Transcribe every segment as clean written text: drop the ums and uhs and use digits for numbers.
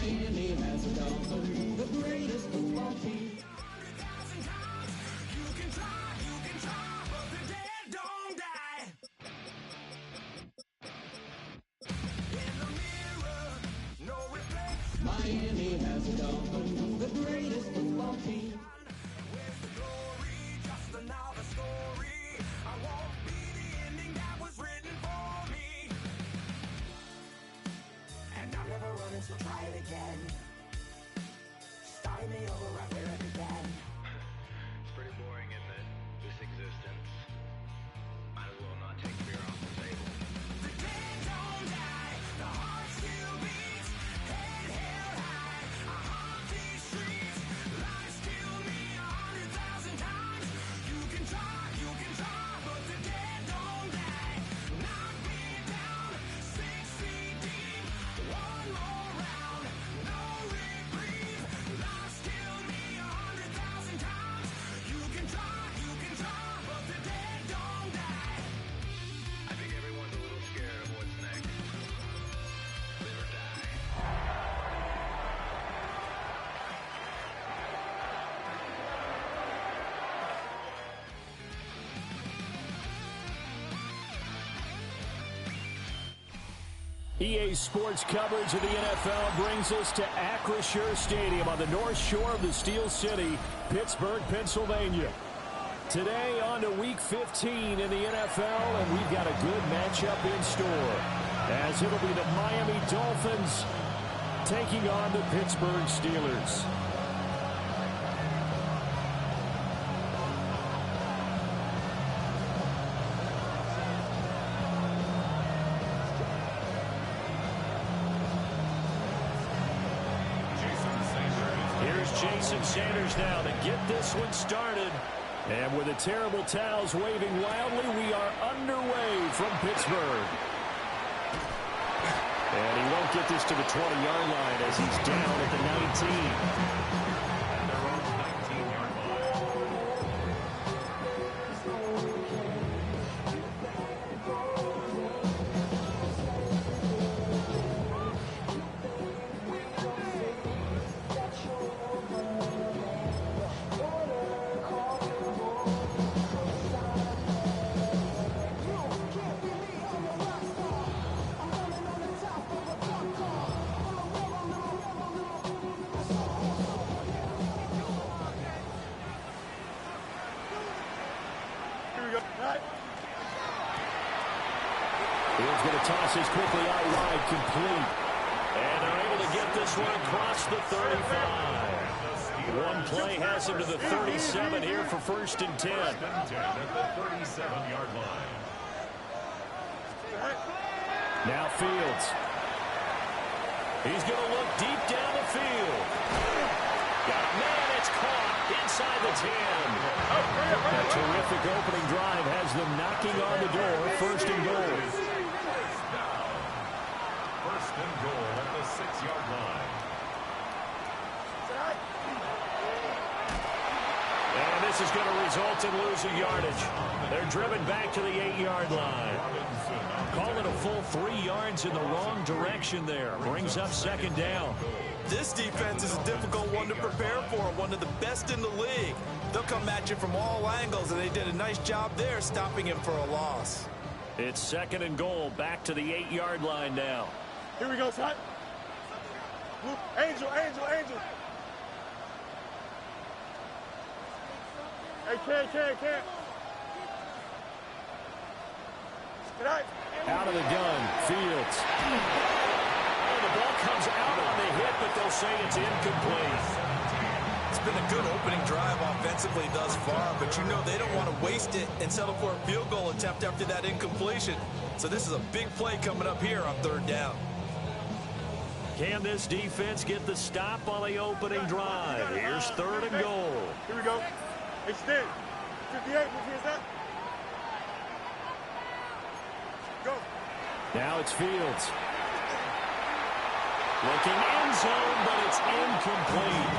Miami has a Dolphin, the greatest football team. Miami has a Dolphin, the greatest football team. Where's the glory? Just another story. I won't be the ending that was written for me. And I'm never running, so try it again. Starting me over right where it began. It's pretty boring, isn't it? This existence. Might as well not take fear off the table. The dead don't die, the heart still beats. Head held high, I haunt these streets. Lies killed me 100,000 times. You can try, but the dead don't die. Knock me down, 6 feet deep. One more round, no reprieve. Lies killed me 100,000 times. You can try, but the dead don't die. I think everyone's a little scared of what's next. Live or die. EA Sports coverage of the NFL brings us to Acrisure Stadium on the north shore of the Steel City, Pittsburgh, Pennsylvania. Today on to Week 15 in the NFL, and we've got a good matchup in store, as it'll be the Miami Dolphins taking on the Pittsburgh Steelers. Here's Jason Sanders now to get this one started. And with the terrible towels waving wildly, we are underway from Pittsburgh. And he won't get this to the 20-yard line as he's down at the 19. He's going to toss this quickly out wide, complete. And they're able to get this one across the 35. One play has him to the 37 here for 1st and 10. At the 37-yard line. Now Fields. He's going to look deep down the field. Got a man, it's caught inside the 10. A terrific opening drive has them knocking on the door. 1st and goal. First and goal at the 6-yard line. And this is going to result in losing yardage. They're driven back to the 8-yard line. Call it a full 3 yards in the wrong direction there. Brings up 2nd down. This defense is a difficult one to prepare for, one of the best in the league. They'll come at you from all angles, and they did a nice job there stopping him for a loss. It's 2nd and goal, back to the 8-yard line now. Here we go, son. Angel. Hey, can't. Out of the gun, Fields. Oh, the ball comes out on the hit, but they'll say it's incomplete. It's been a good opening drive offensively thus far, but you know they don't want to waste it and settle for a field goal attempt after that incompletion. So this is a big play coming up here on 3rd down. Can this defense get the stop on the opening drive? Here's 3rd and goal. Here we go. Extend. 58, here's that. Go. Now it's Fields. Looking end zone, but it's incomplete.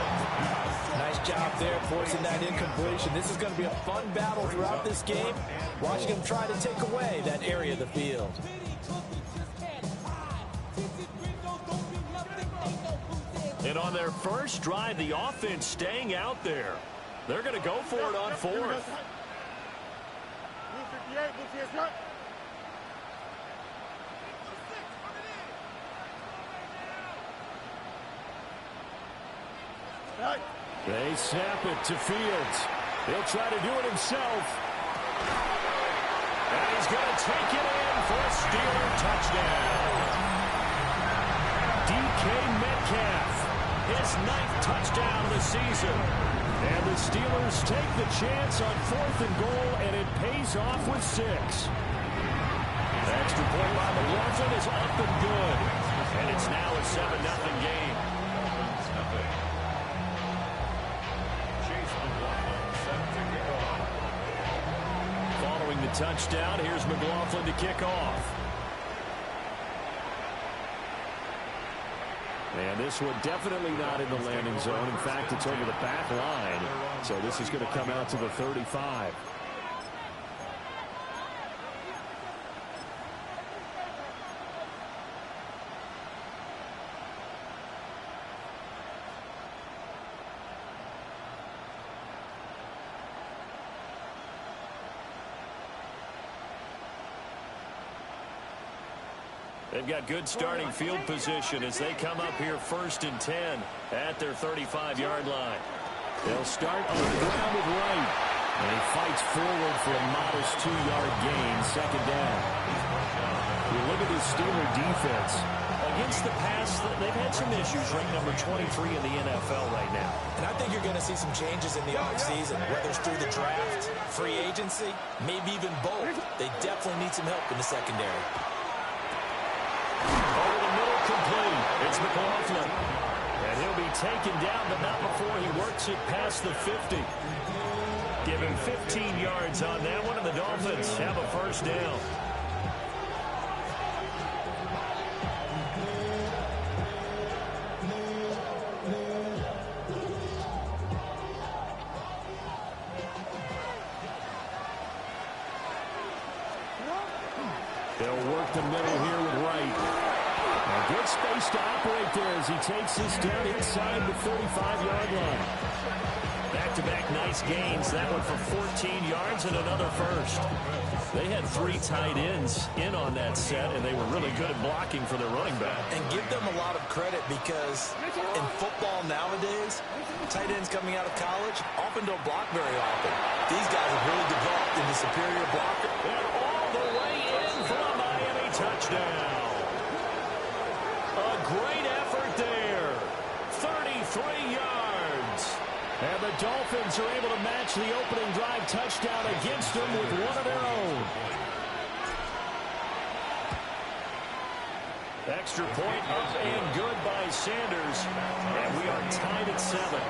Nice job there forcing that incompletion. This is going to be a fun battle throughout this game. Watching him try to take away that area of the field. And on their first drive, the offense staying out there. They're going to go for it on fourth. Blue 58, blue 58, right? Right. They snap it to Fields. He'll try to do it himself. And he's going to take it in for a Steeler touchdown. DK Metcalf, his 9th touchdown of the season. And the Steelers take the chance on 4th and goal, and it pays off with 6. The extra point by McLaughlin is up and good. And it's now a 7-0 game. Following the touchdown, here's McLaughlin to kick off. And this one definitely not in the landing zone. In fact, it's over the back line. So this is going to come out to the 35. They've got good starting field position as they come up here 1st and 10 at their 35-yard line. They'll start on the ground with Wright. And he fights forward for a modest 2-yard gain, 2nd down. You look at this Steeler defense. Against the pass, they've had some issues, ranked number 23 in the NFL right now. And I think you're going to see some changes in the offseason, whether it's through the draft, free agency, maybe even both. They definitely need some help in the secondary. Over the middle, complete. It's McLaughlin. And he'll be taken down, but not before he works it past the 50. Give him 15 yards on that one, and the Dolphins have a 1st down. They'll work the middle here with Wright. A good space to operate there as he takes this down inside the 35-yard line. Back-to-back nice gains. That one for 14 yards and another 1st. They had 3 tight ends in on that set, and they were really good at blocking for their running back. And give them a lot of credit because in football nowadays, tight ends coming out of college often don't block very often. These guys have really developed into superior blockers. And all the way in for a Miami touchdown. A great effort there. 33 yards. And the Dolphins are able to match the opening drive touchdown against them with one of their own. Extra point up and good by Sanders. And we are tied at 7.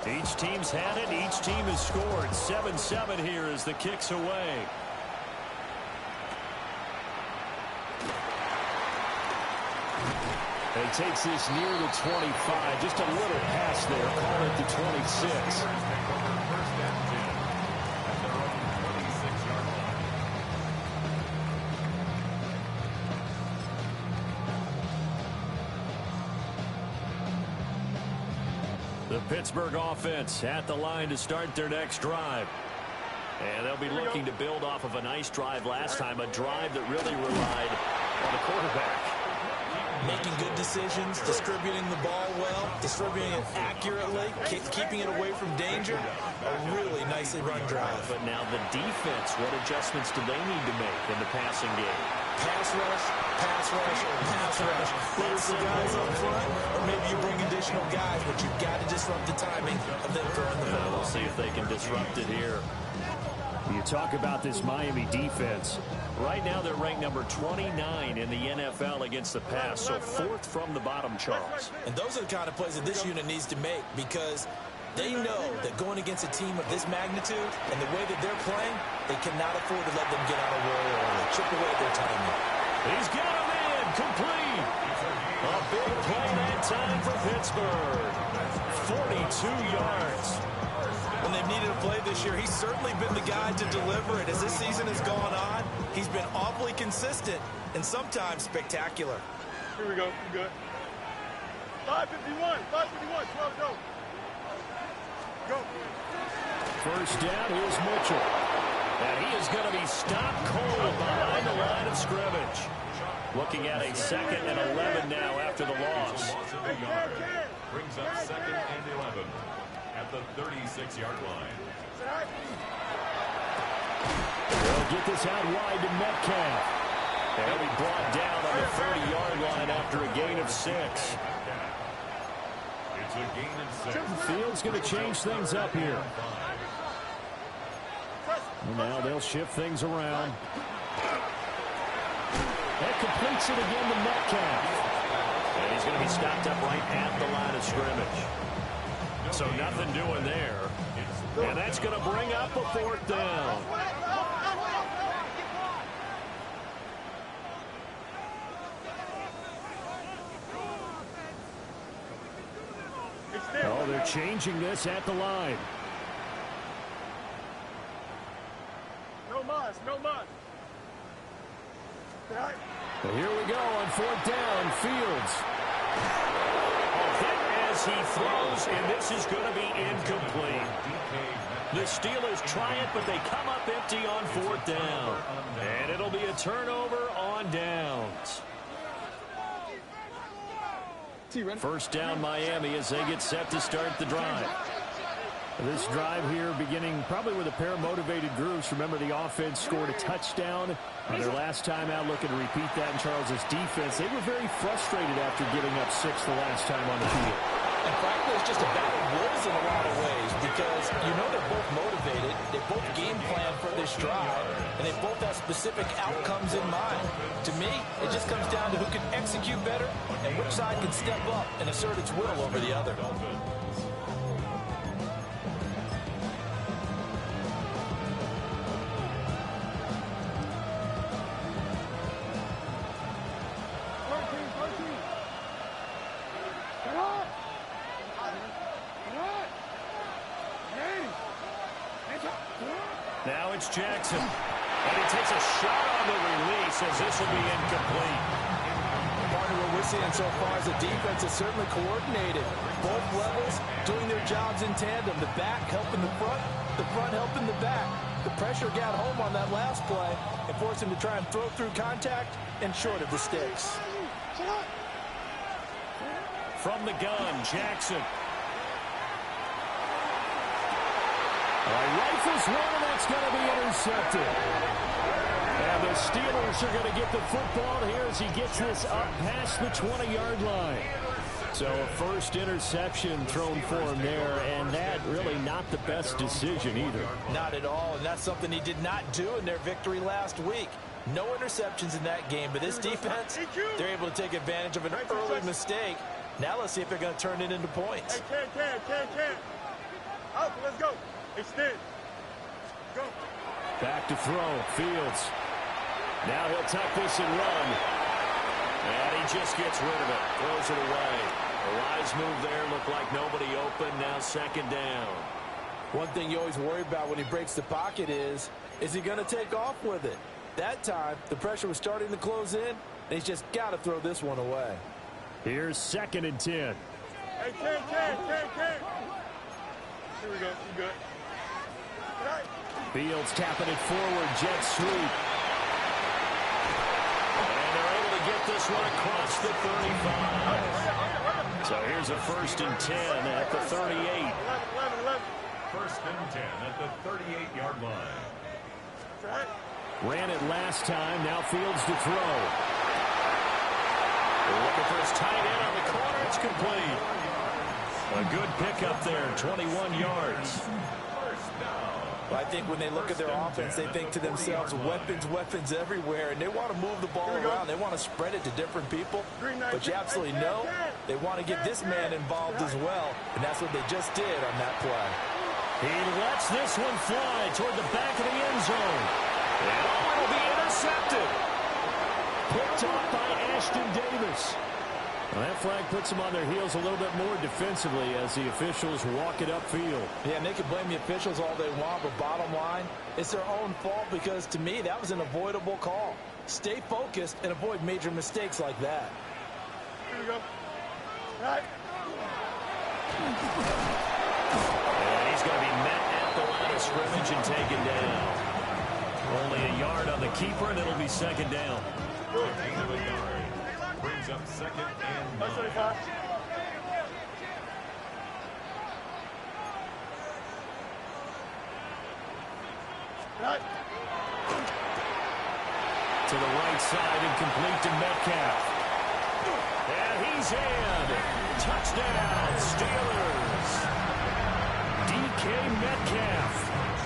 Each team's had it. Each team has scored. 7-7 here as the kick's away. He takes this near the 25. Just a little pass there. Call it the 26. The Pittsburgh offense at the line to start their next drive. And they'll be looking to build off of a nice drive last time, a drive that really relied on the quarterback. Making good decisions, distributing the ball well, distributing it accurately, keeping it away from danger. A really nicely run drive. But now the defense, what adjustments do they need to make in the passing game? Pass rush, pass rush, pass rush. Whether it's the guys up front, or maybe you bring additional guys, but you've got to disrupt the timing of them throwing the ball. We'll see if they can disrupt it here. You talk about this Miami defense. Right now they're ranked number 29 in the NFL against the pass, so 4th from the bottom, Charles. And those are the kind of plays that this unit needs to make, because they know that going against a team of this magnitude and the way that they're playing, they cannot afford to let them get on a roll or chip away at their timing. He's got him in, complete. A big play that time for Pittsburgh. 42 yards. When they've needed a play this year, he's certainly been the guy to deliver it. As this season has gone on, he's been awfully consistent and sometimes spectacular. Here we go. We good. 551. 551. 12 go. Go. First down, here's Mitchell. And he is going to be stopped cold behind the line of scrimmage. Looking at a 2nd and 11 now after the loss. Brings up 2nd and 11 at the 36-yard line. They'll get this out wide to Metcalf. And he'll be brought down on the 30-yard line after a gain of 6. It's a gain of 6. Fields going to change things up here. And now they'll shift things around. That completes it again to Metcalf. And he's going to be stopped up right at the line of scrimmage. So nothing doing there. And that's going to bring up a 4th down. Oh, they're changing this at the line. No mas. No mas. Well, here we go on 4th down. Fields. Hit as he throws, and this is going to be incomplete. The Steelers try it, but they come up empty on 4th down. And it'll be a turnover on downs. First down Miami as they get set to start the drive. This drive here beginning probably with a pair of motivated groups. Remember, the offense scored a touchdown on their last time out. Looking to repeat that in Charles's defense. They were very frustrated after giving up 6 the last time on the field. And frankly, it's just a battle of wills in a lot of ways, because you know they're both motivated, they both game plan for this drive, and they both have specific outcomes in mind. To me, it just comes down to who can execute better and which side can step up and assert its will over the other. Now it's Jackson. And he takes a shot on the release as this will be incomplete. Part of what we're seeing so far is the defense is certainly coordinated. Both levels doing their jobs in tandem. The back helping the front helping the back. The pressure got home on that last play and forced him to try and throw through contact and short of the sticks. From the gun, Jackson. Rifles one, and that's going to be intercepted. And the Steelers are going to get the football here as he gets this up past the 20-yard line. So a first interception thrown for him there, and that really not the best decision either. Not at all, and that's something he did not do in their victory last week. No interceptions in that game, but this defense, they're able to take advantage of an early mistake. Now let's see if they're going to turn it into points. Hey, can. Out, let's go. Extend. Go. Back to throw. Fields. Now he'll tuck this and run. And he just gets rid of it. Throws it away. A wise move there. Looked like nobody open. Now 2nd down. One thing you always worry about when he breaks the pocket is he going to take off with it? That time, the pressure was starting to close in, and he's just got to throw this one away. Here's 2nd and 10. Hey, can. Here we go. We good. Fields tapping it forward. Jet sweep. And they're able to get this one across the 35. So here's a 1st and 10 at the 38. 11. 1st and 10 at the 38-yard line. Ran it last time. Now Fields to throw. They're looking for his tight end on the corner. It's complete. A good pickup there, 21 yards. First down. Well, I think when they look at their offense, they think to themselves, weapons, weapons everywhere, and they want to move the ball around. They want to spread it to different people, but you absolutely know they want to get this man involved as well, and that's what they just did on that play. He lets this one fly toward the back of the end zone. And it'll be intercepted. Picked off by Ashton Davis. Well, that flag puts them on their heels a little bit more defensively as the officials walk it upfield. Yeah, and they can blame the officials all they want, but bottom line, it's their own fault because, to me, that was an avoidable call. Stay focused and avoid major mistakes like that. Here we go. Right. And he's going to be met at the line of scrimmage and taken down. Only a yard on the keeper, and it'll be second down. Gain of a yard. Brings up second and 9. Right. To the right side and complete to Metcalf. And he's in. Touchdown, Steelers. DK Metcalf.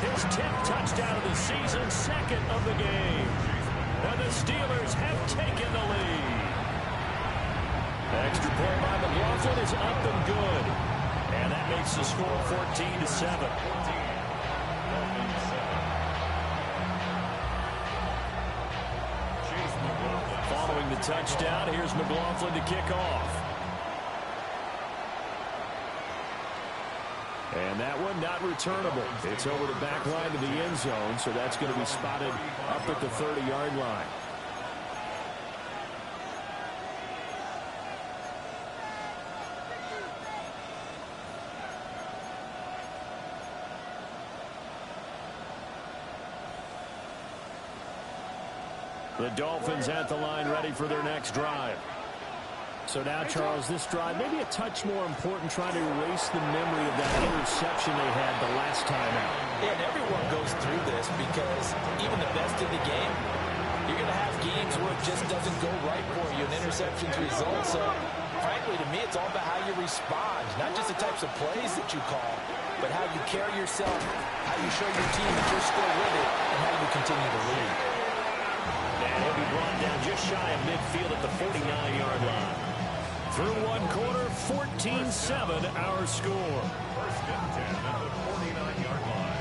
His 10th touchdown of the season, second of the game. And the Steelers have taken the lead. Extra point by McLaughlin is up and good. And that makes the score 14-7. Following the touchdown, here's McLaughlin to kick off. And that one not returnable. It's over the back line to the end zone, so that's going to be spotted up at the 30-yard line. The Dolphins at the line ready for their next drive. So now, Charles, this drive maybe a touch more important, trying to erase the memory of that interception they had the last time out. Yeah, and everyone goes through this because even the best in the game, you're going to have games where it just doesn't go right for you, and interceptions result. So, frankly, to me, it's all about how you respond, not just the types of plays that you call, but how you carry yourself, how you show your team that you're still with it, and how you continue to lead. And he'll be brought down just shy of midfield at the 49-yard line. Through one quarter, 14-7 our score. First and 10 at the 49-yard line.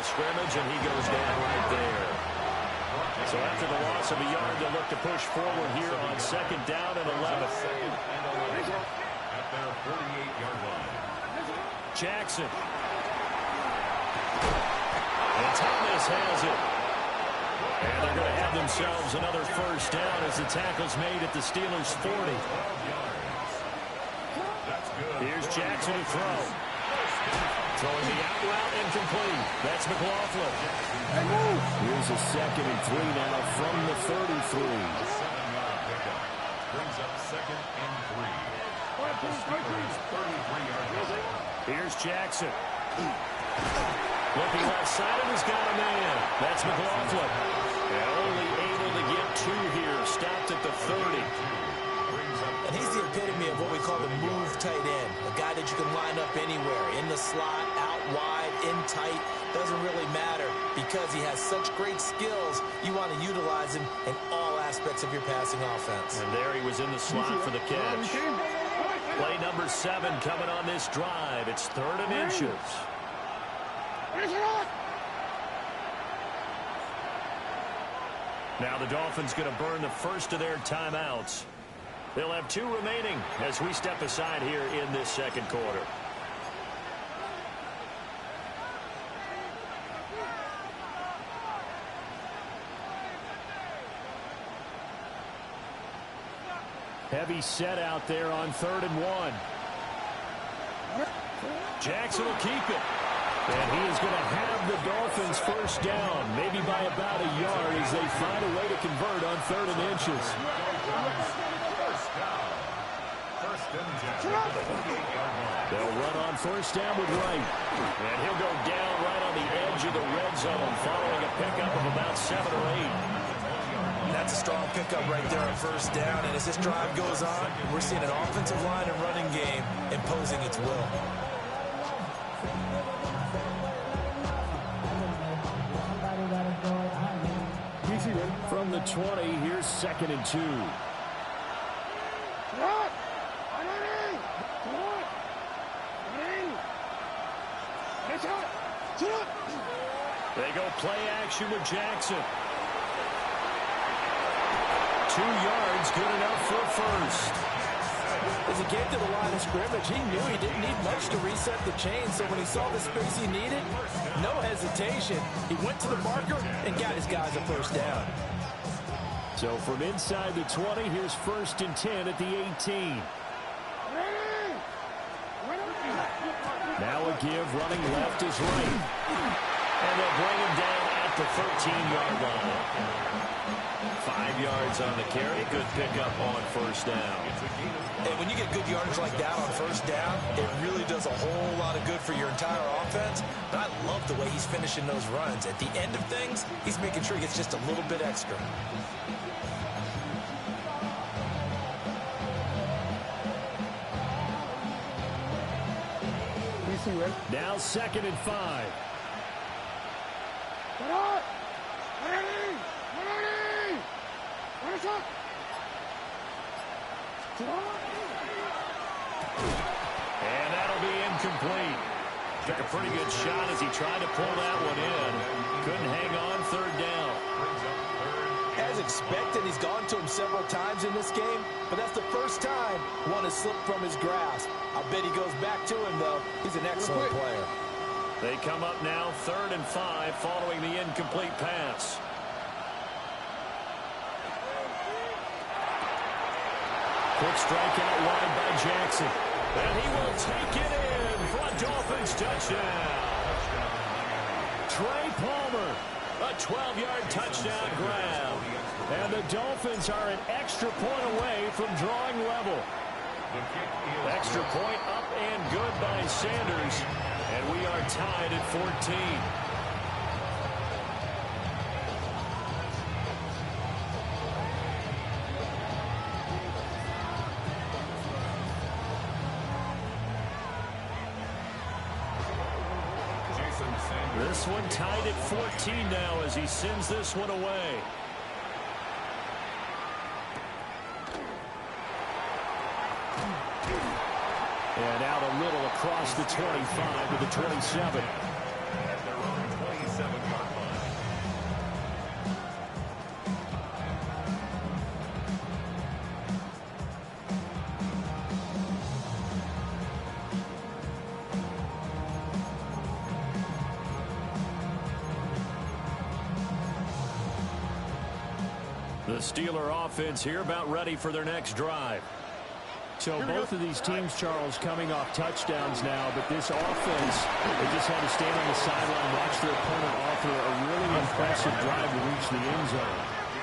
Scrimmage, and he goes down right there. So after the loss of a yard, they'll look to push forward here on second down and 11. At their 48-yard line. Jackson. And Thomas has it. And they're going to have themselves another first down as the tackle's made at the Steelers' 40. Here's Jackson to throw. Throwing the out route incomplete. That's McLaughlin. Here's a 2nd and 3 now from the 33. 7-yard pickup. Brings up 2nd and 3. At the Steelers' 33-yard line. Here's Jackson. Looking left-sided, has got a man. That's McLaughlin. And only able to get 2 here. Stopped at the 30. And he's the epitome of what we call the move tight end. A guy that you can line up anywhere. In the slot, out wide, in tight. Doesn't really matter because he has such great skills. You want to utilize him in all aspects of your passing offense. And there he was in the slot for the catch. Play number 7 coming on this drive. It's 3rd and inches. Now the Dolphins going to burn the first of their timeouts. They'll have 2 remaining as we step aside here in this second quarter. Heavy set out there on 3rd and 1. Jackson will keep it. And he is going to have the Dolphins first down, maybe by about a yard as they find a way to convert on 3rd and inches. They'll run on first down with Wright. And he'll go down right on the edge of the red zone following a pickup of about 7 or 8. That's a strong pickup right there on first down. And as this drive goes on, we're seeing an offensive line and running game imposing its will. From the 20, here's 2nd and 2. They go play action with Jackson. 2 yards, good enough for a first. As he came to the line of scrimmage, he knew he didn't need much to reset the chain, so when he saw the space he needed, no hesitation. He went to the marker and got his guys a first down. So from inside the 20, here's 1st and 10 at the 18. Now a give, running left is right. And they'll bring him down at the 13-yard line. 5 yards on the carry. Good pickup on first down. And when you get good yardage like that on first down, it really does a whole lot of good for your entire offense. But I love the way he's finishing those runs. At the end of things, he's making sure he gets just a little bit extra. Now 2nd and 5. And that'll be incomplete. Took a pretty good shot as he tried to pull that one in. Couldn't hang on 3rd down. As expected, he's gone to him several times in this game, but that's the first time one has slipped from his grasp. I bet he goes back to him, though. He's an excellent player. They come up now 3rd and 5 following the incomplete pass. Quick strike out wide by Jackson. And he will take it in for a Dolphins touchdown. Trey Palmer, a 12-yard touchdown grab. And the Dolphins are an extra point away from drawing level. Extra point up and good by Sanders. And we are tied at 14. This one tied at 14 now as he sends this one away. And out a little across the 25 to the 27. At their own 27-yard line. The Steeler offense here about ready for their next drive. So both of these teams, Charles, coming off touchdowns now, but this offense, they just had to stand on the sideline, watch their opponent offer a really impressive drive to reach the end zone.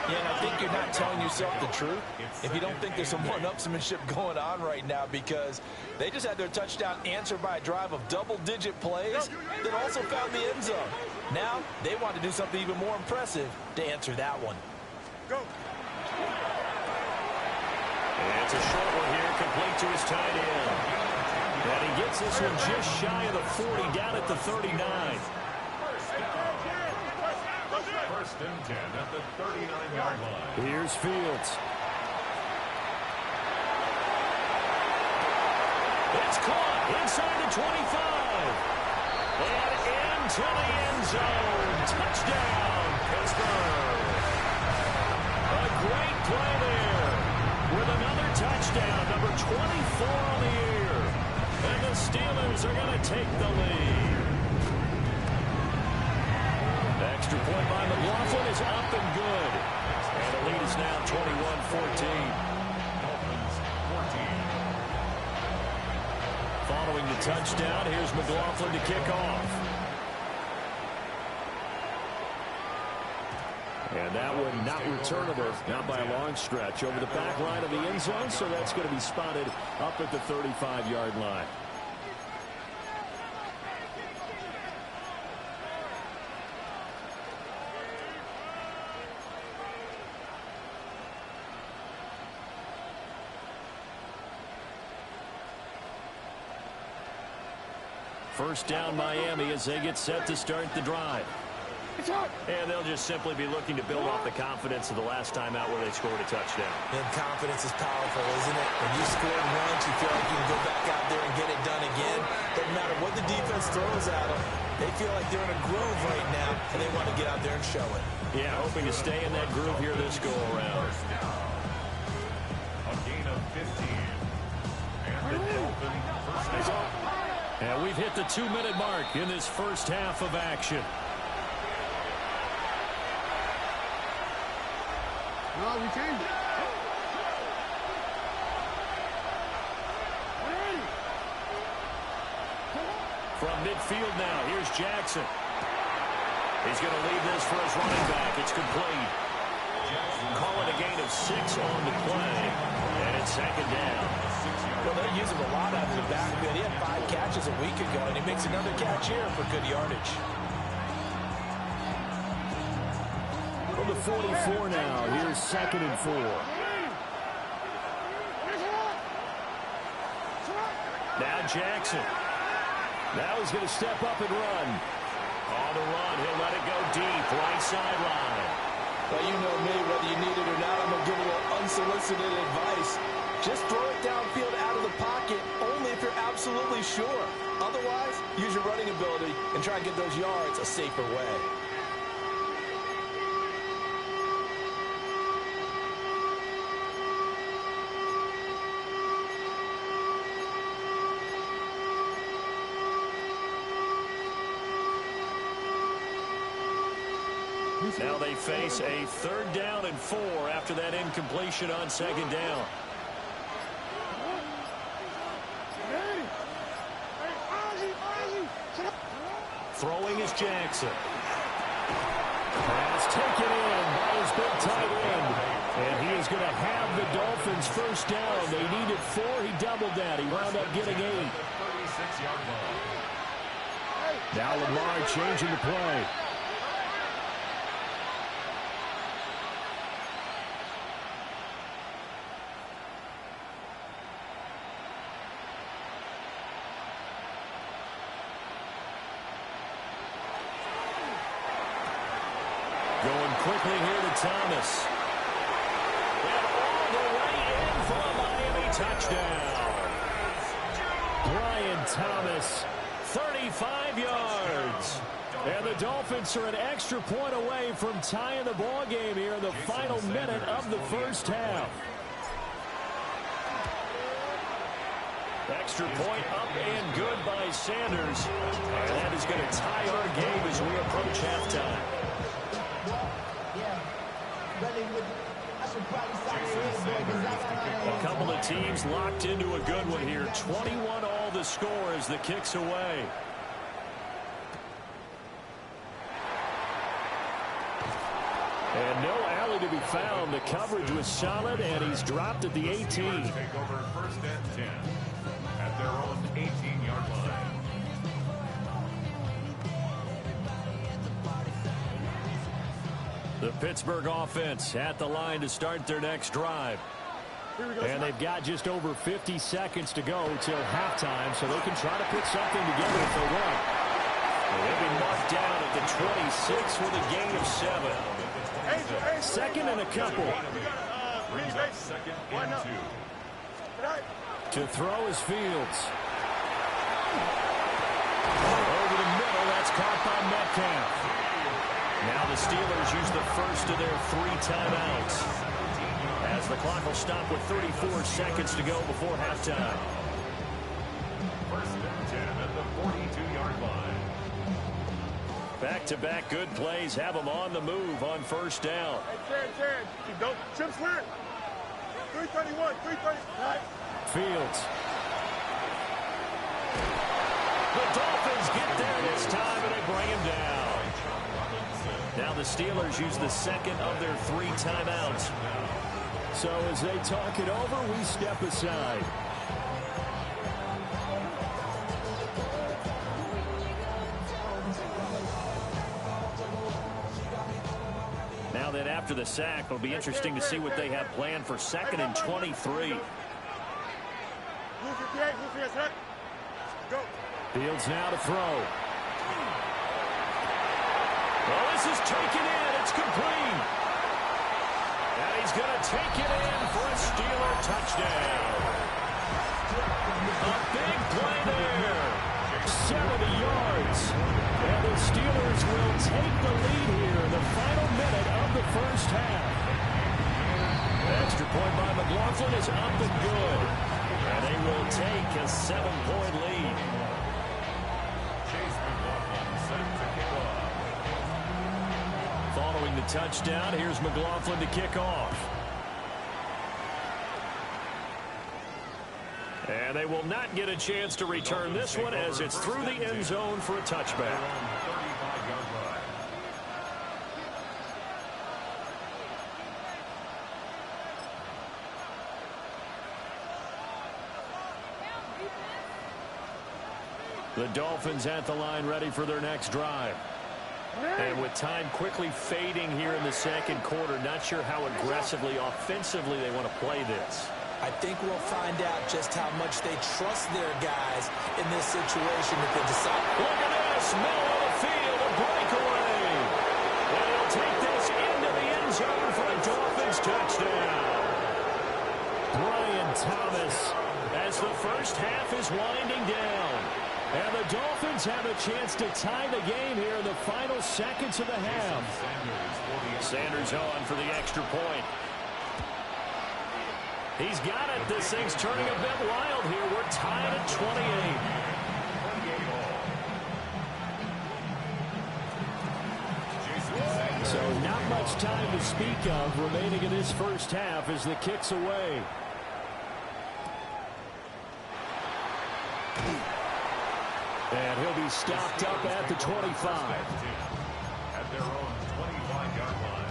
Yeah, and I think you're not telling yourself the truth if you don't think there's some one-upsmanship going on right now, because they just had their touchdown answered by a drive of double-digit plays that also found the end zone. Now they want to do something even more impressive to answer that one. Go. And it's a short one here, complete to his tight end. And he gets this one just shy of the 40, down at the 39. First and 10 at the 39-yard line. Here's Fields. It's caught inside the 25. And into the end zone. Touchdown, Pittsburgh. A great play there. With another touchdown, number 24 on the year. And the Steelers are going to take the lead. The extra point by McLaughlin is up and good. And the lead is now 21-14. Following the touchdown, here's McLaughlin to kick off. And that one not returnable, not by a long stretch, over the back line of the end zone, so that's going to be spotted up at the 35-yard line. First down Miami as they get set to start the drive. And they'll just simply be looking to build off the confidence of the last time out where they scored a touchdown. And confidence is powerful, isn't it? When you scored once, you feel like you can go back out there and get it done again. Doesn't matter what the defense throws at them. They feel like they're in a groove right now, and they want to get out there and show it. Yeah, hoping to stay in that groove here this go-around. A gain of 15. And the Dolphins first down. And we've hit the 2-minute mark in this first half of action. No, we changed it. From midfield now, here's Jackson. He's going to leave this for his running back. It's complete. Call it a gain of 6 on the play. And it's second down. Well, they use him a lot out of the backfield. He had 5 catches a week ago, and he makes another catch here for good yardage. From the 44 now, here's 2nd and 4. Now Jackson. Now he's going to step up and run. On the run, he'll let it go deep, right sideline. Well, you know me, whether you need it or not, I'm going to give a little unsolicited advice. Just throw it downfield out of the pocket, only if you're absolutely sure. Otherwise, use your running ability and try and get those yards a safer way. Now they face a 3rd down and 4 after that incompletion on 2nd down. Throwing is Jackson. Pass taken in by his big tight end. And he is going to have the Dolphins first down. They needed 4. He doubled that. He wound up getting 8. Now Lamar changing the play. Going quickly here to Thomas. And all the way in for a Miami touchdown. Brian Thomas, 35 yards. And the Dolphins are an extra point away from tying the ball game here in the final minute of the first half. Extra point up and good by Sanders. And that is going to tie our game as we approach halftime. A couple of teams locked into a good one here. 21 all the score as the kick's away. And no alley to be found. The coverage was solid, and he's dropped at the 18. Take over 1st and 10 at their own 18-yard line. The Pittsburgh offense at the line to start their next drive. And they've got just over 50 seconds to go till halftime, so they can try to put something together if they want. And they'll be marked down at the 26 with a gain of 7. Second and a couple. Second and 2. To throw is Fields. Over the middle, that's caught by Metcalf. Now the Steelers use the first of their 3 timeouts, as the clock will stop with 34 seconds to go before halftime. 1st and 10 at the 42-yard line. Back-to-back good plays have them on the move on first down. Hey, don't chips clear. 331, 330. Fields. The Dolphins get there this time, and they bring him down. Now the Steelers use the second of their 3 timeouts. So as they talk it over, we step aside. Now that after the sack, it'll be interesting to see what they have planned for 2nd and 23. Fields now to throw. Well, this is taken in. It's complete. And he's going to take it in for a Steeler touchdown. A big play there. 70 yards. And the Steelers will take the lead here in the final minute of the first half. Extra point by McLaughlin is up and good. And they will take a 7-point lead. Following the touchdown, here's McLaughlin to kick off. And they will not get a chance to return this one as it's through the end zone for a touchback. The Dolphins at the line ready for their next drive. And with time quickly fading here in the second quarter, not sure how aggressively, offensively they want to play this. I think we'll find out just how much they trust their guys in this situation if they decide. Look at this, middle of the field, a breakaway. And he'll take this into the end zone for a Dolphins touchdown. Brian Thomas As the first half is winding down. And the Dolphins have a chance to tie the game here in the final seconds of the half. Sanders on for the extra point. He's got it. This thing's turning a bit wild here. We're tied at 28. So not much time to speak of remaining in this first half as the kick's away. And he'll be stopped up at the 25. At their own 25-yard line.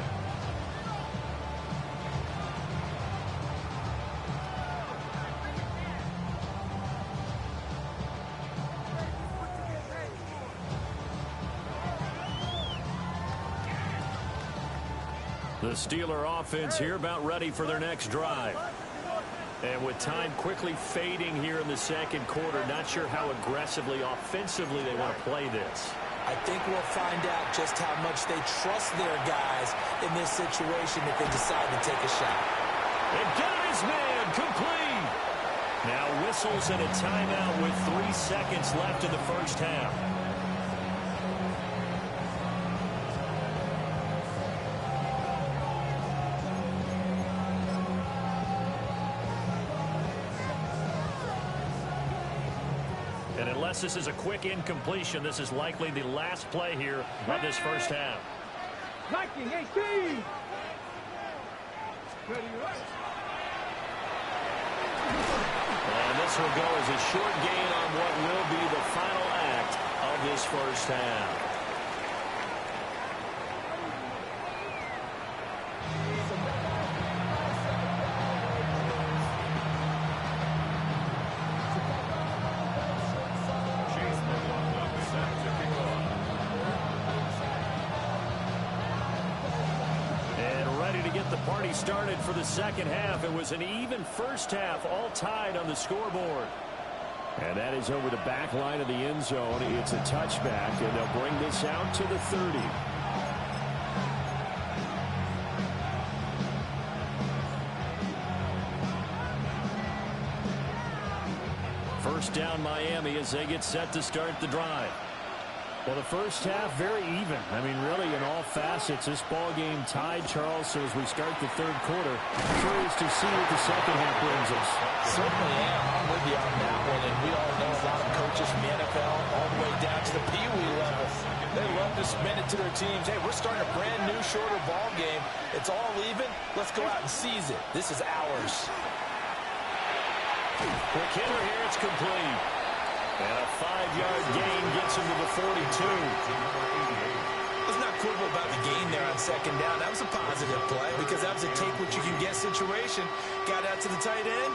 The Steeler offense here about ready for their next drive. And with time quickly fading here in the second quarter, not sure how aggressively, offensively they want to play this. I think we'll find out just how much they trust their guys in this situation if they decide to take a shot. And get his man, complete. Now whistles and a timeout with 3 seconds left in the first half. And unless this is a quick incompletion, this is likely the last play here of this first half. 19-18. And this will go as a short gain on what will be the final act of this first half. Started for the second half. It was an even first half, all tied on the scoreboard. And that is over the back line of the end zone. It's a touchback, and they'll bring this out to the 30. First down Miami as they get set to start the drive. Well, the first half, very even. I mean, really, in all facets, this ball game tied, Charles. So as we start the third quarter, curious to see what the second half brings us. Certainly am. I'm with you on that one. And we all know a lot of coaches from the NFL all the way down to the Pee Wee level. They love to spin it to their teams. Hey, we're starting a brand new, shorter ball game. It's all even. Let's go out and seize it. This is ours. Quick hitter here. It's complete. And a 5-yard gain gets him to the 42. Let's not quibble about the gain there on second down. That was a positive play because that was a take-what-you-can-get situation. Got out to the tight end.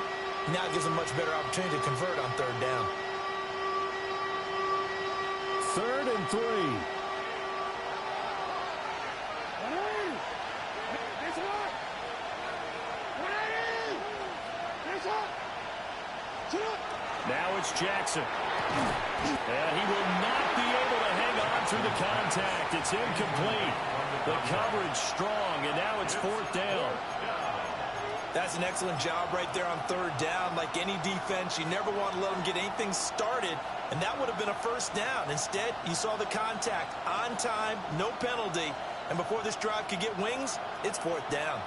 Now gives him much better opportunity to convert on third down. 3rd and 3. Now it's Jackson. And he will not be able to hang on through the contact. It's incomplete. The coverage strong, and now it's 4th down. That's an excellent job right there on third down. Like any defense, you never want to let them get anything started, and that would have been a first down. Instead, you saw the contact on time, no penalty, and before this drive could get wings, it's 4th down.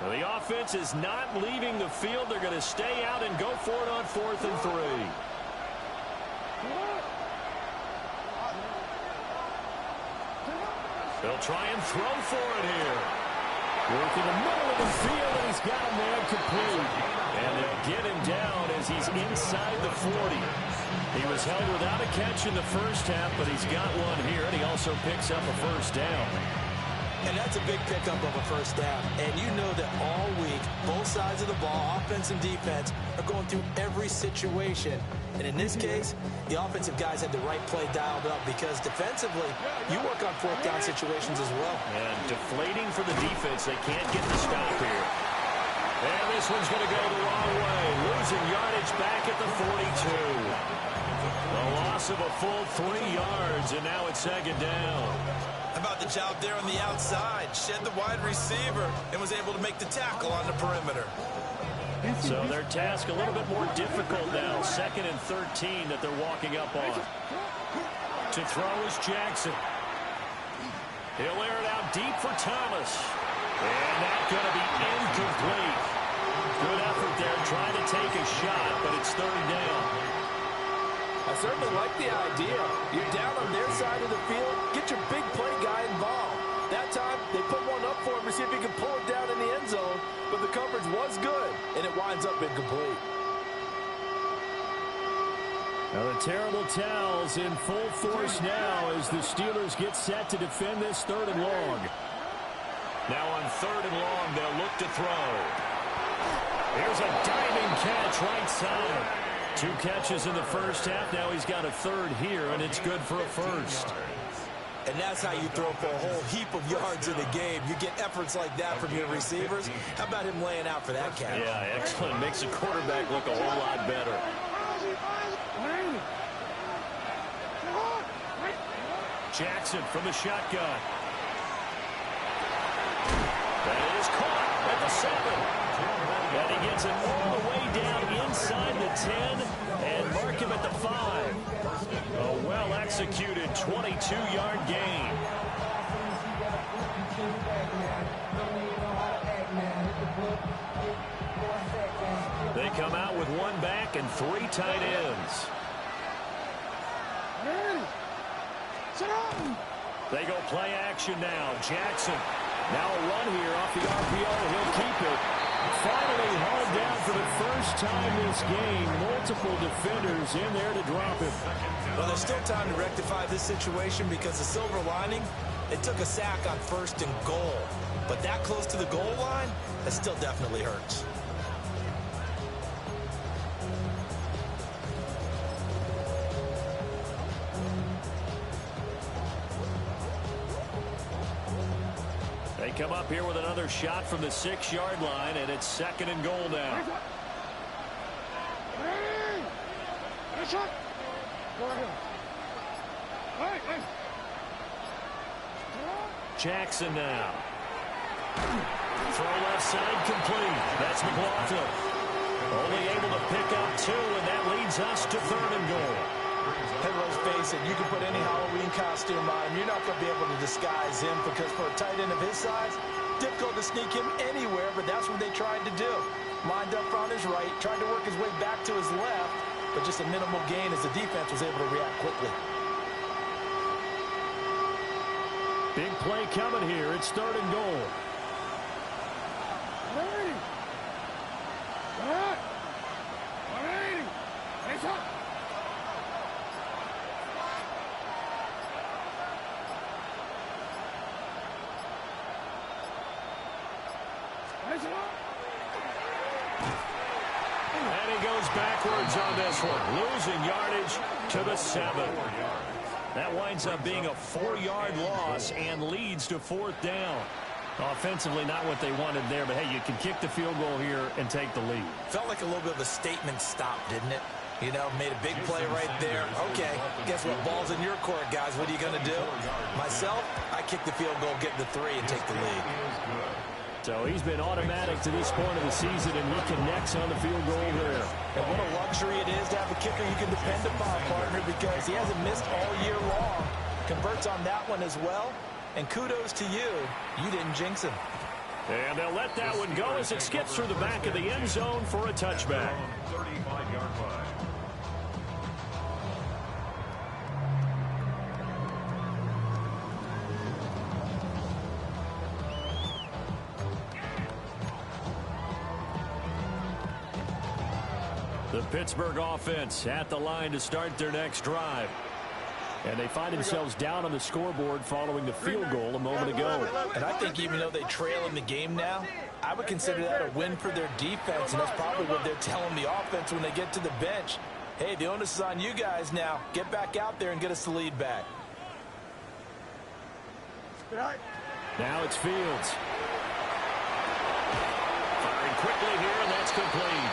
Well, the offense is not leaving the field. They're going to stay out and go for it on 4th and 3. They'll try and throw for it here. Work in the middle of the field, and he's got him there complete. And they'll get him down as he's inside the 40. He was held without a catch in the first half, but he's got one here, and he also picks up a first down. And that's a big pickup of a first down. And you know that all week, both sides of the ball, offense and defense, are going through every situation. And in this case, the offensive guys had the right play dialed up because defensively, you work on 4th down situations as well. And deflating for the defense. They can't get the stop here. And this one's going to go the wrong way. Losing yardage back at the 42. The loss of a full 3 yards, and now it's 2nd down. How about the job there on the outside? Shed the wide receiver and was able to make the tackle on the perimeter. So their task a little bit more difficult now. 2nd and 13 that they're walking up on. To throw is Jackson. He'll air it out deep for Thomas. And that's going to be incomplete. Good effort there trying to take a shot, but it's 3rd down. I certainly like the idea. You're down on their side of the field. Get your big play guy involved. That time, they put one up for him to see if he can pull it down in the end zone. But the coverage was good, and it winds up incomplete. Now the terrible towels in full force now as the Steelers get set to defend this 3rd and long. Now on 3rd and long, they'll look to throw. Here's a diving catch right side. 2 catches in the first half. Now he's got a 3rd here, and it's good for a first. And that's how you throw for a whole heap of yards in the game. You get efforts like that from your receivers. How about him laying out for that catch? Yeah, excellent. Makes the quarterback look a whole lot better. Jackson from the shotgun. That is caught at the 7. And he gets it all the way down inside the 10 and mark him at the 5. A well-executed 22-yard gain. They come out with 1 back and 3 tight ends. They go play action now. Jackson. Now a run here off the RPO. He'll keep it. Finally hauled down for the first time this game. Multiple defenders in there to drop him. Well, there's still time to rectify this situation because the silver lining, it took a sack on 1st and goal. But that close to the goal line, that still definitely hurts. They come up here with another shot from the 6-yard line, and it's 2nd and goal now. Jackson now. Throw left side complete. That's McLaughlin. Only able to pick up 2, and that leads us to 3rd and goal. Hey, let's face it, you can put any Halloween costume on him. You're not going to be able to disguise him because for a tight end of his size, difficult to sneak him anywhere, but that's what they tried to do. Lined up on his right, tried to work his way back to his left, but just a minimal gain as the defense was able to react quickly. Big play coming here. It's 3rd and goal. And he goes backwards on this one, losing yardage to the 7. That winds up being a 4-yard loss and leads to 4th down. Offensively, not what they wanted there, but hey, you can kick the field goal here and take the lead. Felt like a little bit of a statement stop, didn't it? You know, made a big play right there. Okay, guess what? Ball's in your court, guys. What are you going to do? Myself, I kick the field goal, get the 3, and take the lead. So he's been automatic to this point of the season, and he connects on the field goal there. And what a luxury it is to have a kicker you can depend upon, partner, because he hasn't missed all year long. Converts on that one as well. And kudos to you. You didn't jinx him. And they'll let that one go as it skips through the back of the end zone for a touchback. 35-yard line. The Pittsburgh offense at the line to start their next drive. And they find themselves down on the scoreboard following the field goal a moment ago. And I think even though they trail in the game now, I would consider that a win for their defense, and that's probably what they're telling the offense when they get to the bench. Hey, the onus is on you guys now. Get back out there and get us the lead back. Now it's Fields. Firing quickly here, and that's complete.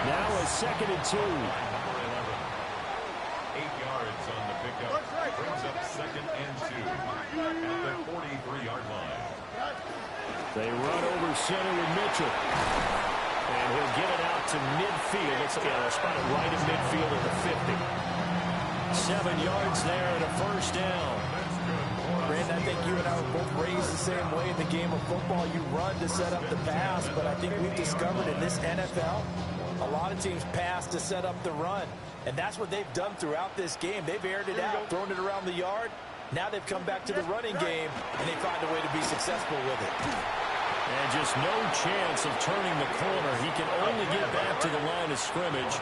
Now a 2nd and 2. 8 yards on the pickup. Brings up 2nd and 2 at the 43-yard line. They run over center with Mitchell. And he'll get it out to midfield. Let's get a spot right in midfield at the 50. 7 yards there and a 1st down. Brandon, I think you and I were both raised the same way in the game of football. You run to set up the pass, but I think we've discovered in this NFL, a lot of teams pass to set up the run. And that's what they've done throughout this game. They've aired it out, thrown it around the yard. Now they've come back to the running game, and they find a way to be successful with it. And just no chance of turning the corner. He can only get back to the line of scrimmage.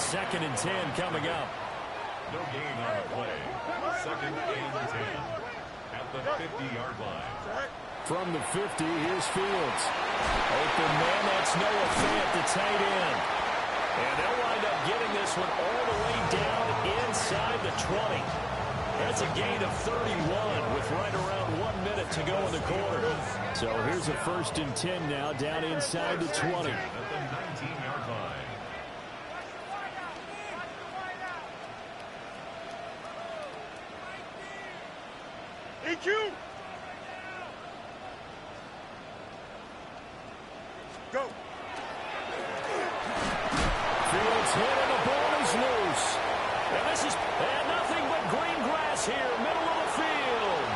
2nd and 10 coming up. No gain on the play. 2nd and 10 at the 50-yard line. From the 50, here's Fields. Open man, that's Noah Fant, the tight end. And they'll wind up getting this one all the way down inside the 20. That's a gain of 31 with right around 1 minute to go in the quarter. So here's a 1st and 10 now down inside the 20. At the 19-yard line. EQ! Go! Fields hit and the ball is loose. And this is nothing but green grass here, middle of the field.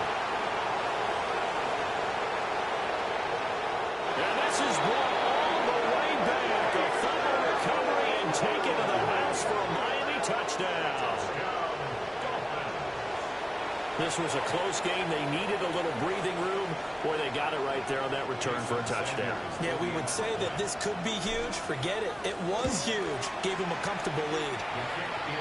And this is brought all the way back. A fumble recovery and taken to the house for a Miami touchdown. This was a close game. They needed a little breathing room. Boy, they got it right there on that return for a touchdown. Yeah, we would say that this could be huge. Forget it. It was huge. Gave him a comfortable lead.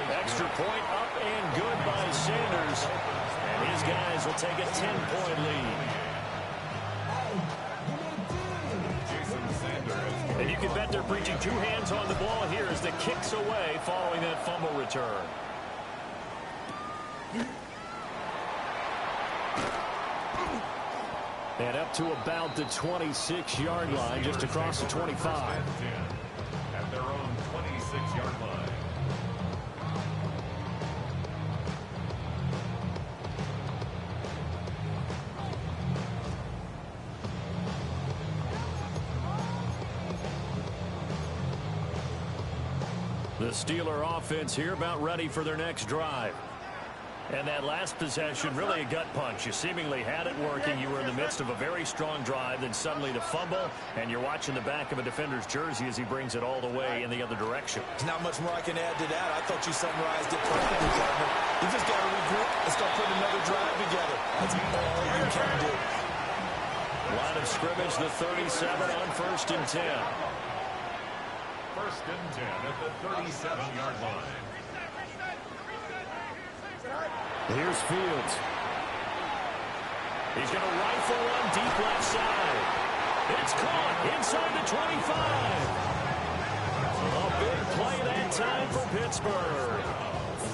Extra point up and good by Sanders. And his guys will take a 10-point lead. And you can bet they're preaching 2 hands on the ball here as the kick's away following that fumble return. And up to about the 26-yard line, just across the 25. At their own 26-yard line. The Steeler offense here about ready for their next drive. And that last possession, really a gut punch. You seemingly had it working. You were in the midst of a very strong drive, then suddenly the fumble, and you're watching the back of a defender's jersey as he brings it all the way in the other direction. There's not much more I can add to that. I thought you summarized it perfectly, Gardner. You just got to regroup and start putting another drive together. That's all you can do. Line of scrimmage, the 37 on 1st and 10. 1st and 10 at the 37-yard line. Here's Fields. He's going to rifle one deep left side. It's caught inside the 25. A big play that time for Pittsburgh.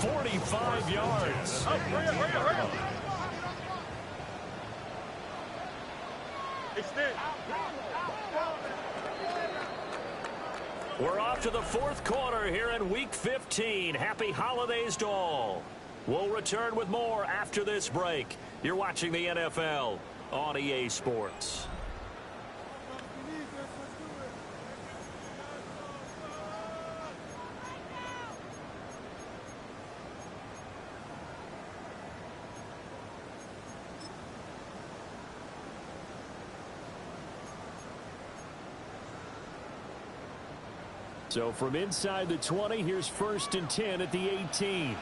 45 yards. Hurry up. Extend. We're off to the fourth quarter here in Week 15. Happy holidays to all. We'll return with more after this break. You're watching the NFL on EA Sports. So from inside the 20, here's 1st and 10 at the 18. Here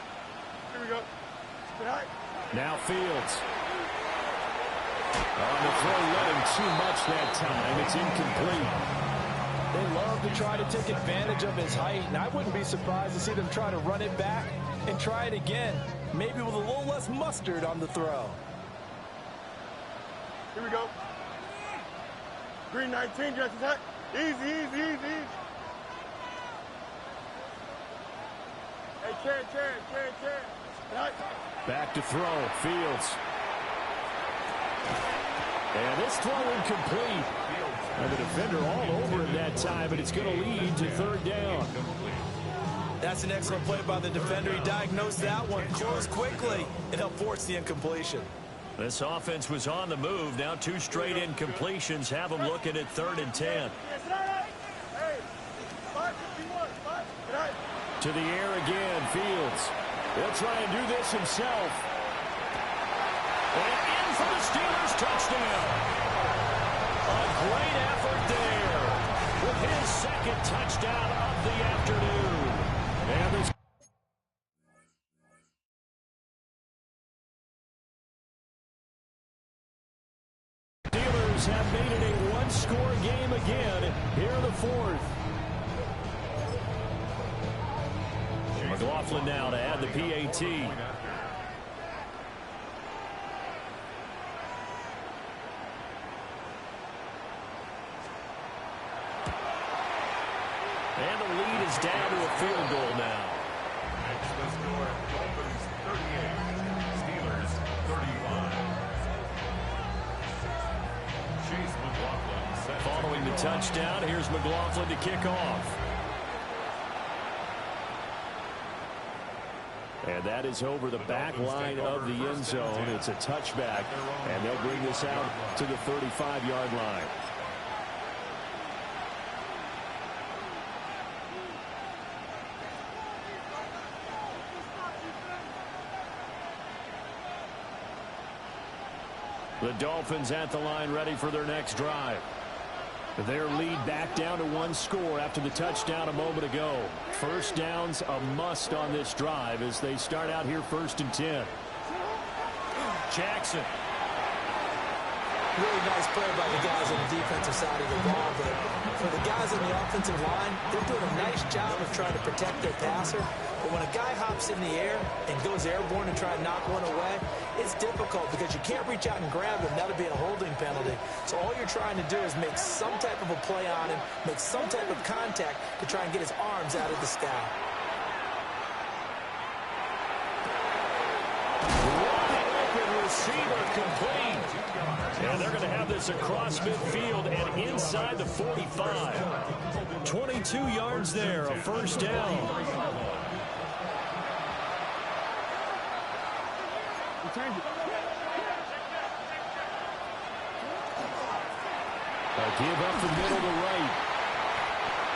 we go. Now Fields. On the throw, letting too much that time. It's incomplete. They love to try to take advantage of his height, and I wouldn't be surprised to see them try to run it back and try it again, maybe with a little less mustard on the throw. Here we go. Green 19, just attack. Easy. Hey, Chad. Back to throw. Fields. And this throw incomplete. And the defender all over him that time, but it's going to lead to 3rd down. That's an excellent play by the defender. He diagnosed that one, closed quickly, and helped force the incompletion. This offense was on the move. Now 2 straight incompletions have them looking at 3rd and 10. To the air again, Fields. He'll try and do this himself. And in for the Steelers touchdown. A great effort there with his 2nd touchdown of the afternoon. And this Steelers have made it a 1-score game again here in the 4th. McLaughlin now to add the PAT. And the lead is down to a field goal now. Next, the score, Dolphins 38, Steelers 35. Chase McLaughlin. Following the touchdown, here's McLaughlin to kick off. And that is over the back line of the end zone. It's a touchback, and they'll bring this out to the 35-yard line. The Dolphins at the line ready for their next drive. Their lead back down to 1 score after the touchdown a moment ago. First down's a must on this drive as they start out here 1st and 10. Jackson. Really nice play by the guys on the defensive side of the ball, but for the guys on the offensive line, they're doing a nice job of trying to protect their passer. But when a guy hops in the air and goes airborne and try to knock one away, it's difficult because you can't reach out and grab him. That'll be a holding penalty. So all you're trying to do is make some type of a play on him, make some type of contact to try and get his arms out of the sky. Wide open receiver complete. And they're going to have this across midfield and inside the 45. 22 yards there, a first down. A give up the middle to right.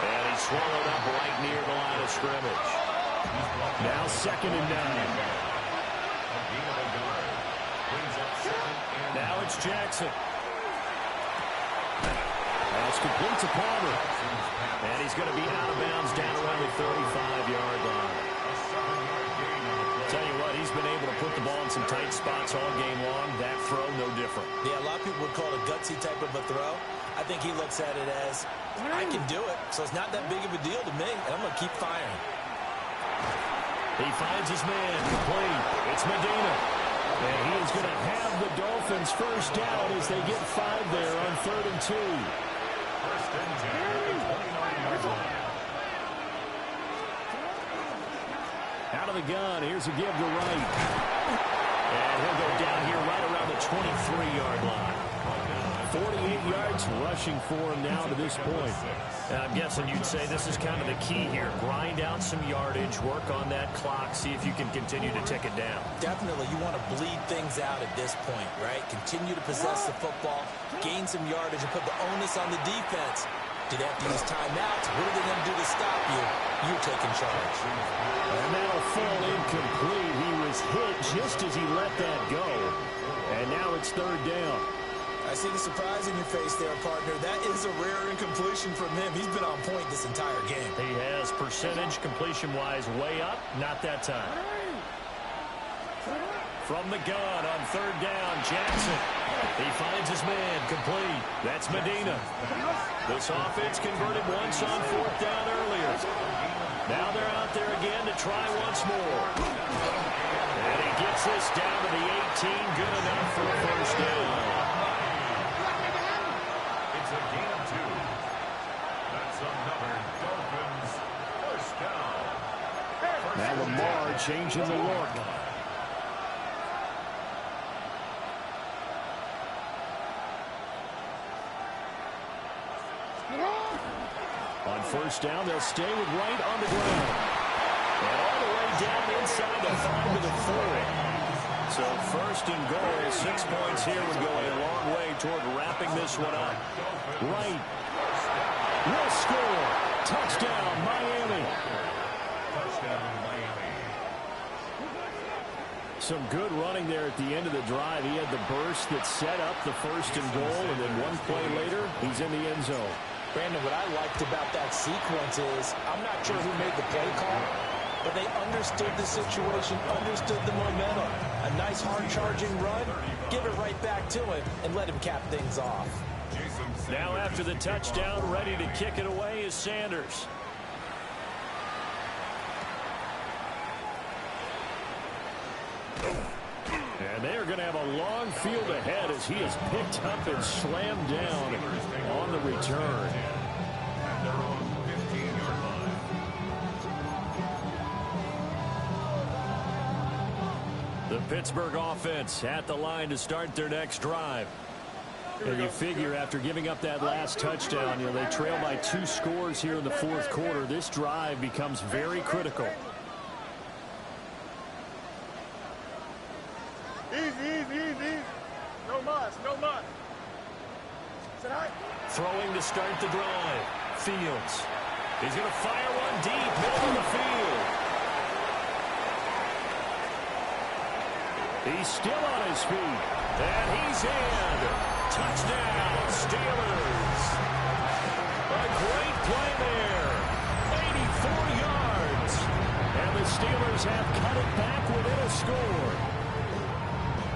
And he's swallowed up right near the line of scrimmage. Now 2nd and 9. Now it's Jackson. That's complete to Palmer. And he's going to be out of bounds down around the 35-yard line. Tell you what, he's been able to put the ball in some tight spots all game long. That throw, no different. Yeah, a lot of people would call it a gutsy type of a throw. I think he looks at it as, I can do it, so it's not that big of a deal to me, and I'm going to keep firing. He finds his man, complete. It's Medina. And he is going to have the Dolphins first down as they get 5 there on 3rd and 2. First and 10 at the 29-yard line. Out of the gun, here's a give to Wright. And he'll go down here right around the 23-yard line. 48 yards rushing for him now to this point. And I'm guessing you'd say this is kind of the key here. Grind out some yardage, work on that clock, see if you can continue to tick it down. Definitely, you want to bleed things out at this point, right? Continue to possess the football, gain some yardage, and put the onus on the defense. Do they have to use timeouts? What are they going to do to stop you? You're taking charge. And that'll fall incomplete. He was hit just as he let that go. And now it's 3rd down. I see the surprise in your face there, partner. That is a rare incompletion from him. He's been on point this entire game. He has percentage completion-wise way up. Not that time. From the gun on 3rd down, Jackson. He finds his man, complete. That's Medina. This offense converted once on 4th down earlier. Now they're out there again to try once more. And he gets this down to the 18. Good enough for a first down. It's a gain of 2. That's another Dolphins first down. Now Lamar changing the look. On 1st down, they'll stay with Wright on the ground. And all the way down inside the 5 to the 4. So 1st and goal, 6 points here would go a long way toward wrapping this one up. Wright will score. Touchdown, Miami. Touchdown, Miami. Some good running there at the end of the drive. He had the burst that set up the 1st and goal, and then one play later, he's in the end zone. Brandon, what I liked about that sequence is, I'm not sure who made the play call, but they understood the situation, understood the momentum. A nice hard-charging run, give it right back to him, and let him cap things off. Now after the touchdown, ready to kick it away is Sanders. And they're going to have a long field ahead as he is picked up and slammed down on the return. And they're on the 15-yard line. The Pittsburgh offense at the line to start their next drive. And you figure after giving up that last touchdown, they trail by 2 scores here in the 4th quarter. This drive becomes very critical. Easy. No muss, no muss. Sit high. Throwing to start the drive. Fields. He's going to fire one deep, middle of the field. He's still on his feet. And he's in. Touchdown, Steelers. A great play there. 84 yards. And the Steelers have cut it back within a score.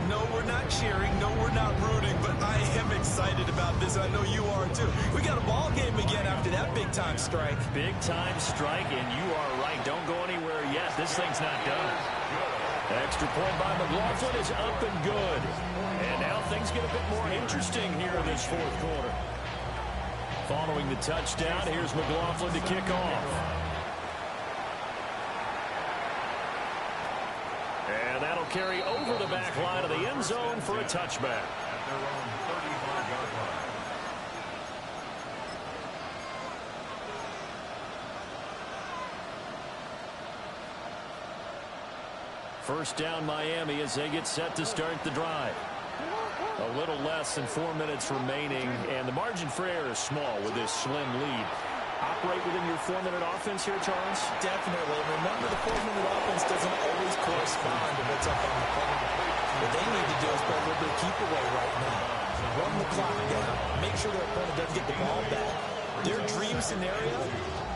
No, we're not cheering. No, we're not rooting, but I am excited about this. I know you are, too. We got a ball game again after that big-time strike. Big-time strike, and you are right. Don't go anywhere yet. This thing's not done. Extra point by McLaughlin is up and good. And now things get a bit more interesting here in this 4th quarter. Following the touchdown, here's McLaughlin to kick off. And that'll carry over the back line of the end zone for a touchback. At their own 35-yard line. First down Miami as they get set to start the drive. A little less than 4 minutes remaining, and the margin for error is small with this slim lead. Operate within your 4-minute offense here, Charles? Definitely. Remember, the 4-minute offense doesn't always correspond to what's up on the clock. What they need to do is play a little bit of keep away right now. Run the clock down. Make sure their opponent doesn't get the ball back. Their dream scenario,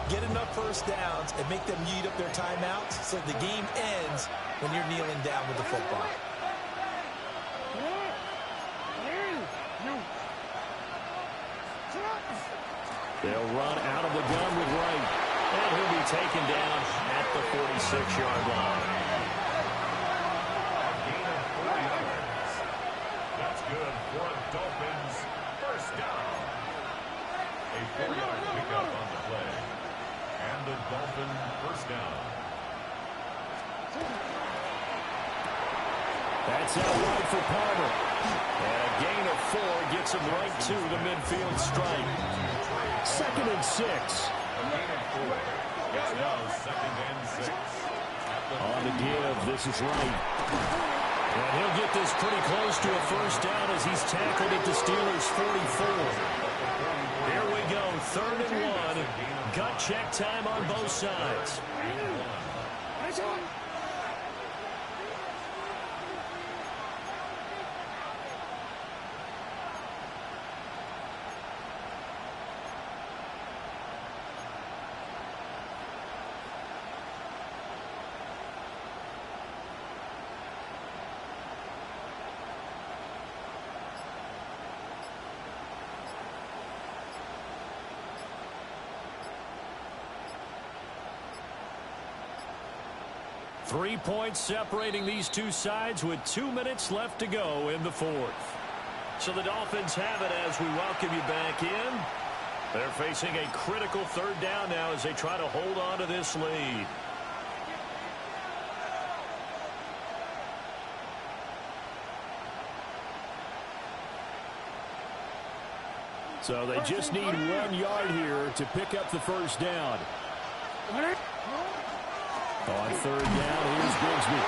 get enough first downs and make them eat up their timeouts so the game ends when you're kneeling down with the football. They'll run out of the gun with Wright. And he'll be taken down at the 46-yard line. 4-yard pickup on the play. And the Dolphin first down. That's out wide for Palmer. And a gain of 4 gets him right to the midfield stripe. 2nd and 6. A gain of 4. It's now 2nd and 6. On the give, this is Wright. And he'll get this pretty close to a first down as he's tackled at the Steelers' 44. Here we go, 3rd and 1. Gut check time on both sides. Three points separating these two sides with 2 minutes left to go in the 4th. So the Dolphins have it as we welcome you back in. They're facing a critical 3rd down now as they try to hold on to this lead. So they just need 1 yard here to pick up the first down. On 3rd down, here's Grigsby.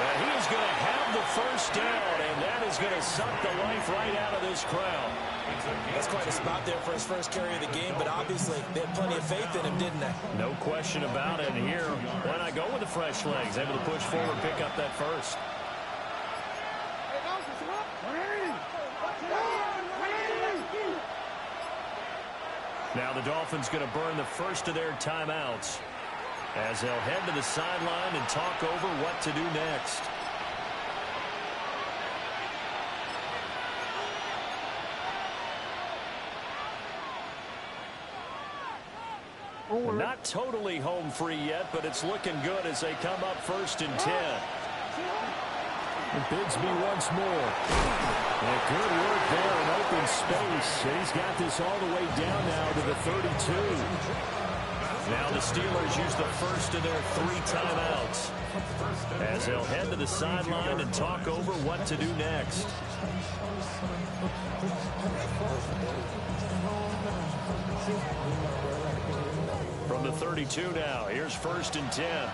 And he is going to have the first down, and that is going to suck the life right out of this crowd. That's quite a spot there for his first carry of the game, but obviously they had plenty of faith in him, didn't they? No question about it. And here, why not go with the fresh legs? Able to push forward, pick up that first. Now the Dolphins going to burn the first of their timeouts as they'll head to the sideline and talk over what to do next. Not totally home free yet, but it's looking good as they come up 1st and 10. And Bigsby once more. And good work there in open space. And he's got this all the way down now to the 32. Now the Steelers use the first of their 3 timeouts as they'll head to the sideline and talk over what to do next. From the 32 now, here's 1st and 10.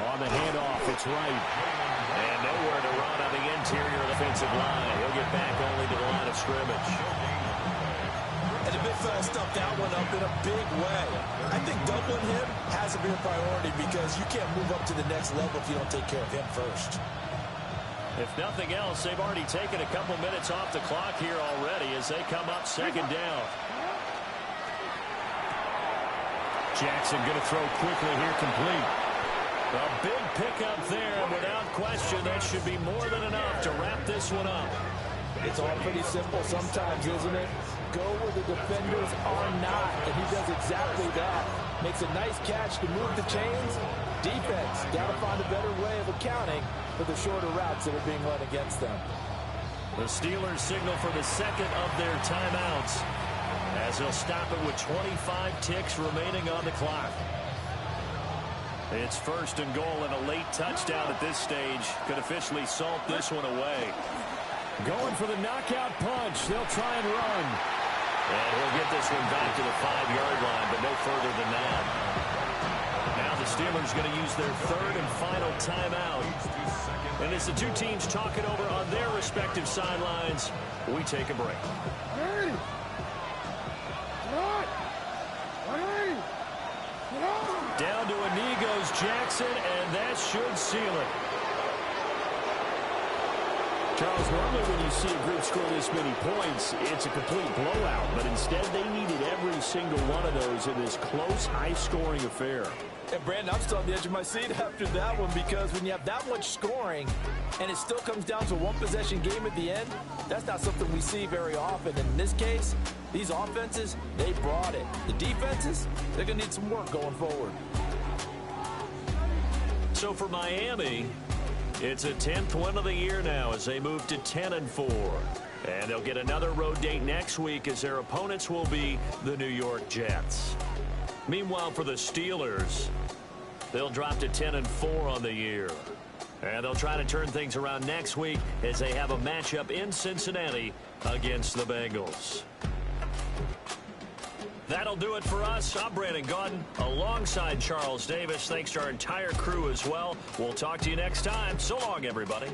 On the handoff, it's Wright. And nowhere to run on the interior defensive line. He'll get back only to the line of scrimmage. And the big fella stuffed that one up in a big way. I think doubling him has to be a priority because you can't move up to the next level if you don't take care of him first. If nothing else, they've already taken a couple minutes off the clock here already as they come up 2nd down. Jackson going to throw quickly here, complete. A big pickup there, and without question, that should be more than enough to wrap this one up. It's all pretty simple sometimes, isn't it? Go where the defenders are not, and he does exactly that. Makes a nice catch to move the chains. Defense, got to find a better way of accounting for the shorter routes that are being run against them. The Steelers signal for the 2nd of their timeouts as they'll stop it with 25 ticks remaining on the clock. It's 1st and goal, and a late touchdown at this stage could officially salt this one away. Going for the knockout punch. They'll try and run. And he'll get this one back to the 5-yard line, but no further than that. Now the Steelers going to use their 3rd and final timeout. And as the two teams talk it over on their respective sidelines, we take a break. Down to a knee goes Jackson, and that should seal it. Charles, normally when you see a group score this many points, it's a complete blowout. But instead, they needed every single one of those in this close, high-scoring affair. And, Brandon, I'm still on the edge of my seat after that one because when you have that much scoring and it still comes down to a one-possession game at the end, that's not something we see very often. And in this case, these offenses, they brought it. The defenses, they're going to need some work going forward. So for Miami, It's a 10th win of the year now as they move to 10-4. And they'll get another road date next week as their opponents will be the New York Jets. Meanwhile, for the Steelers, they'll drop to 10-4 on the year. And they'll try to turn things around next week as they have a matchup in Cincinnati against the Bengals. That'll do it for us. I'm Brandon Gaudin alongside Charles Davis. Thanks to our entire crew as well. We'll talk to you next time. So long, everybody.